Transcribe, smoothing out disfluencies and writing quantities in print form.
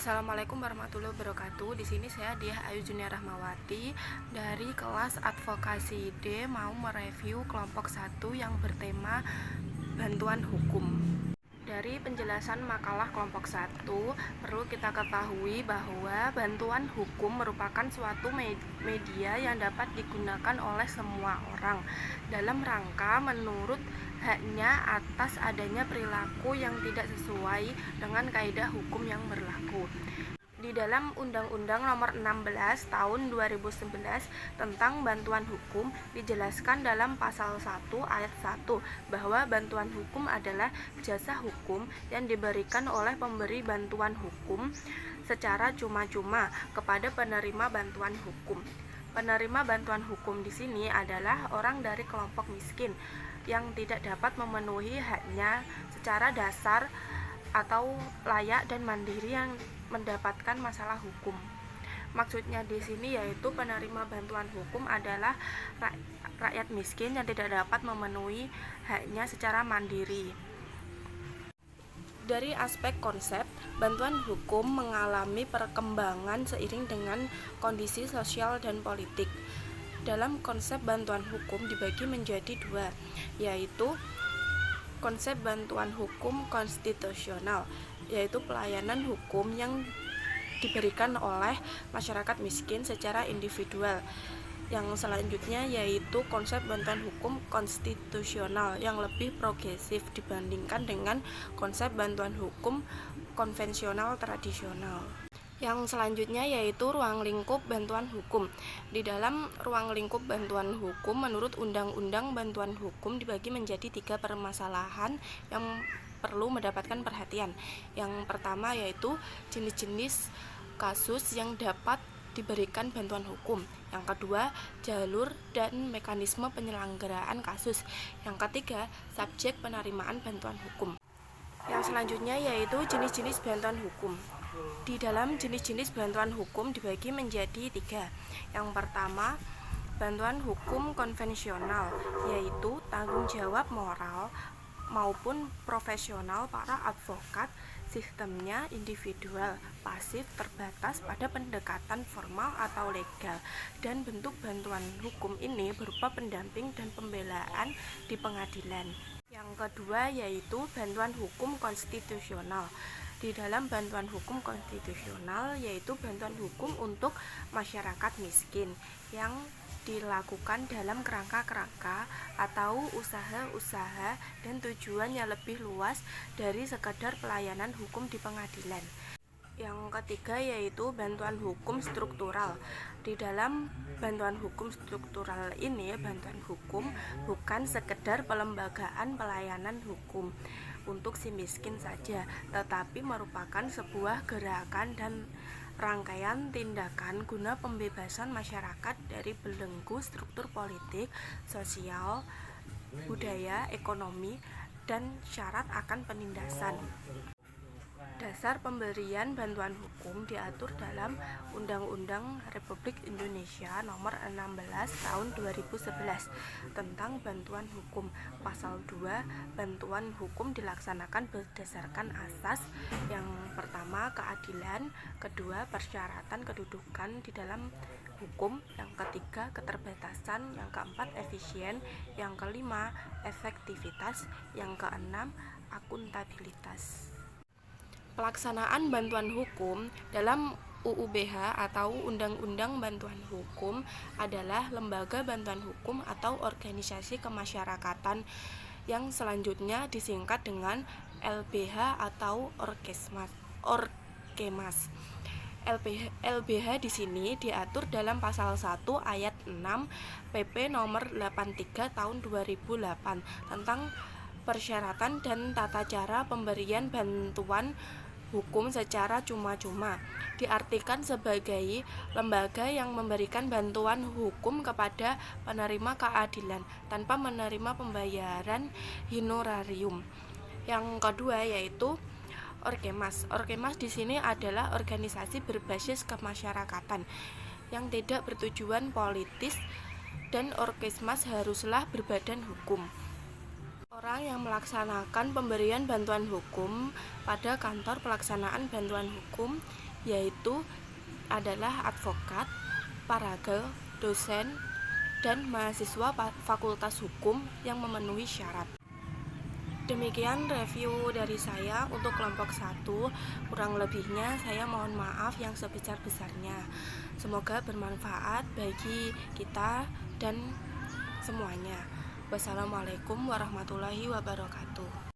Assalamualaikum warahmatullahi wabarakatuh. Di sini saya Diah Ayu Junia Rahmawati dari kelas Advokasi D mau mereview kelompok 1 yang bertema bantuan hukum. Dari penjelasan makalah kelompok 1, perlu kita ketahui bahwa bantuan hukum merupakan suatu media yang dapat digunakan oleh semua orang dalam rangka menurut haknya atas adanya perilaku yang tidak sesuai dengan kaidah hukum yang berlaku. Di dalam Undang-Undang Nomor 16 Tahun 2011 tentang bantuan hukum dijelaskan dalam pasal 1 ayat 1 bahwa bantuan hukum adalah jasa hukum yang diberikan oleh pemberi bantuan hukum secara cuma-cuma kepada penerima bantuan hukum. Penerima bantuan hukum di sini adalah orang dari kelompok miskin yang tidak dapat memenuhi haknya secara dasar atau layak dan mandiri yang mendapatkan masalah hukum. Maksudnya di sini yaitu penerima bantuan hukum adalah rakyat miskin yang tidak dapat memenuhi haknya secara mandiri. Dari aspek konsep, bantuan hukum mengalami perkembangan seiring dengan kondisi sosial dan politik. Dalam konsep bantuan hukum dibagi menjadi dua, yaitu konsep bantuan hukum konstitusional, yaitu pelayanan hukum yang diberikan oleh masyarakat miskin secara individual. Yang selanjutnya yaitu konsep bantuan hukum konstitusional yang lebih progresif dibandingkan dengan konsep bantuan hukum konvensional tradisional. Yang selanjutnya yaitu ruang lingkup bantuan hukum. Di dalam ruang lingkup bantuan hukum menurut Undang-Undang Bantuan Hukum dibagi menjadi 3 permasalahan yang perlu mendapatkan perhatian. Yang pertama yaitu jenis-jenis kasus yang dapat diberikan bantuan hukum. Yang kedua, jalur dan mekanisme penyelenggaraan kasus. Yang ketiga, subjek penerimaan bantuan hukum. Yang selanjutnya yaitu jenis-jenis bantuan hukum. Di dalam jenis-jenis bantuan hukum dibagi menjadi 3. Yang pertama, bantuan hukum konvensional, yaitu tanggung jawab moral maupun profesional para advokat. Sistemnya individual, pasif, terbatas pada pendekatan formal atau legal, dan bentuk bantuan hukum ini berupa pendamping dan pembelaan di pengadilan. Yang kedua yaitu bantuan hukum konstitusional. Di dalam bantuan hukum konstitusional yaitu bantuan hukum untuk masyarakat miskin yang dilakukan dalam kerangka-kerangka atau usaha-usaha dan tujuan yang lebih luas dari sekadar pelayanan hukum di pengadilan. Yang ketiga yaitu bantuan hukum struktural. Di dalam bantuan hukum struktural ini, bantuan hukum bukan sekedar pelembagaan pelayanan hukum untuk si miskin saja, tetapi merupakan sebuah gerakan dan rangkaian tindakan guna pembebasan masyarakat dari belenggu struktur politik, sosial, budaya, ekonomi, dan syarat akan penindasan. Dasar pemberian bantuan hukum diatur dalam Undang-Undang Republik Indonesia Nomor 16 Tahun 2011 tentang bantuan hukum. Pasal 2, bantuan hukum dilaksanakan berdasarkan asas yang pertama keadilan, kedua persyaratan kedudukan di dalam hukum, yang ketiga keterbatasan, yang keempat efisien, yang kelima efektivitas, yang keenam akuntabilitas. Pelaksanaan bantuan hukum dalam UUBH atau Undang-Undang Bantuan Hukum adalah lembaga bantuan hukum atau organisasi kemasyarakatan yang selanjutnya disingkat dengan LBH atau Orkemas. LBH di sini diatur dalam pasal 1 ayat 6 PP nomor 83 tahun 2008 tentang persyaratan dan tata cara pemberian bantuan hukum secara cuma-cuma. Diartikan sebagai lembaga yang memberikan bantuan hukum kepada penerima keadilan tanpa menerima pembayaran honorarium. Yang kedua yaitu Orkemas. Orkemas di sini adalah organisasi berbasis kemasyarakatan yang tidak bertujuan politis, dan Orkemas haruslah berbadan hukum. Orang yang melaksanakan pemberian bantuan hukum pada kantor pelaksanaan bantuan hukum yaitu adalah advokat, paralegal, dosen, dan mahasiswa Fakultas Hukum yang memenuhi syarat. Demikian review dari saya untuk kelompok 1. Kurang lebihnya saya mohon maaf yang sebesar-besarnya. Semoga bermanfaat bagi kita dan semuanya. Wassalamualaikum warahmatullahi wabarakatuh.